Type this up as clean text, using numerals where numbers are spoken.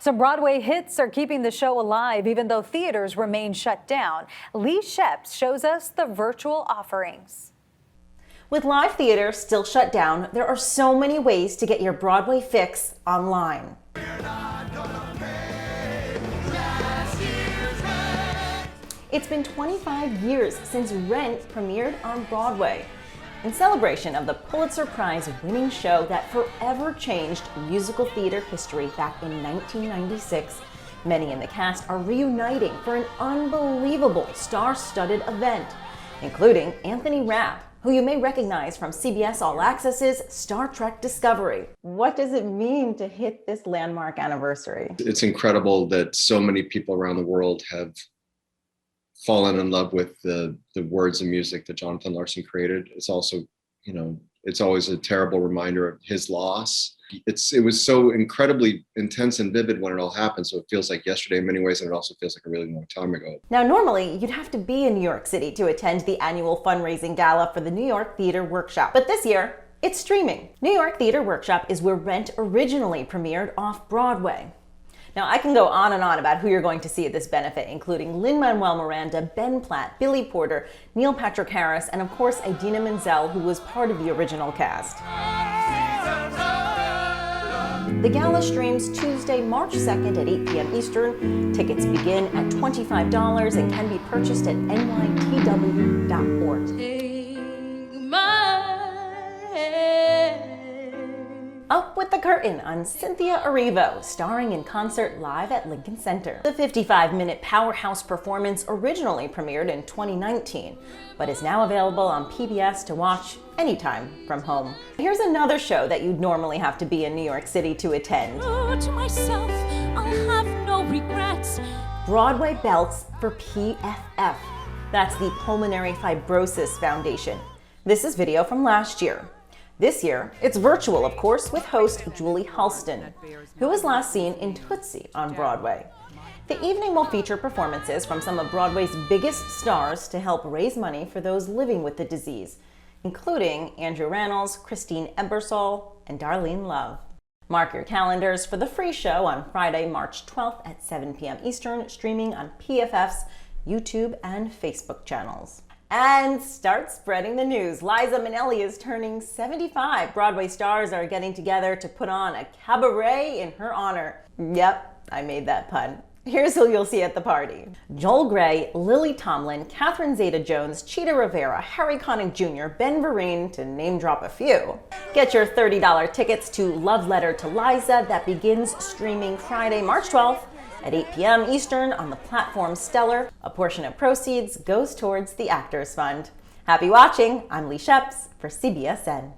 Some Broadway hits are keeping the show alive even though theaters remain shut down. Leigh Scheps shows us the virtual offerings. With live theater still shut down, there are so many ways to get your Broadway fix online. It's been 25 years since Rent premiered on Broadway. In celebration of the Pulitzer Prize-winning show that forever changed musical theater history back in 1996, many in the cast are reuniting for an unbelievable star-studded event, including Anthony Rapp, who you may recognize from CBS All Access's Star Trek Discovery. What does it mean to hit this landmark anniversary? It's incredible that so many people around the world have fallen in love with the words and music that Jonathan Larson created. It's also, it's always a terrible reminder of his loss. It was so incredibly intense and vivid when it all happened, so it feels like yesterday in many ways, and it also feels like a really long time ago. Now, normally, you'd have to be in New York City to attend the annual fundraising gala for the New York Theater Workshop, but this year, it's streaming. New York Theater Workshop is where Rent originally premiered off-Broadway. Now, I can go on and on about who you're going to see at this benefit, including Lin-Manuel Miranda, Ben Platt, Billy Porter, Neil Patrick Harris, and of course, Idina Menzel, who was part of the original cast. The gala streams Tuesday, March 2nd at 8 p.m. Eastern. Tickets begin at $25 and can be purchased at nytw.org. Up with the curtain on Cynthia Erivo, starring in concert live at Lincoln Center. The 55-minute powerhouse performance originally premiered in 2019, but is now available on PBS to watch anytime from home. Here's another show that you'd normally have to be in New York City to attend. To myself, I'll have no regrets. Broadway Belts for PFF. That's the Pulmonary Fibrosis Foundation. This is video from last year. This year, it's virtual, of course, with host Julie Halston, who was last seen in Tootsie on Broadway. The evening will feature performances from some of Broadway's biggest stars to help raise money for those living with the disease, including Andrew Rannells, Christine Ebersole, and Darlene Love. Mark your calendars for the free show on Friday, March 12th at 7 p.m. Eastern, streaming on PFF's YouTube and Facebook channels. And start spreading the news. Liza Minnelli is turning 75. Broadway stars are getting together to put on a cabaret in her honor. Yep, I made that pun. Here's who you'll see at the party. Joel Grey, Lily Tomlin, Catherine Zeta-Jones, Cheetah Rivera, Harry Connick Jr., Ben Vereen, to name drop a few. Get your $30 tickets to Love Letter to Liza that begins streaming Friday, March 12th at 8 p.m. Eastern on the platform Stellar. A portion of proceeds goes towards the Actors Fund. Happy watching. I'm Leigh Scheps for CBSN.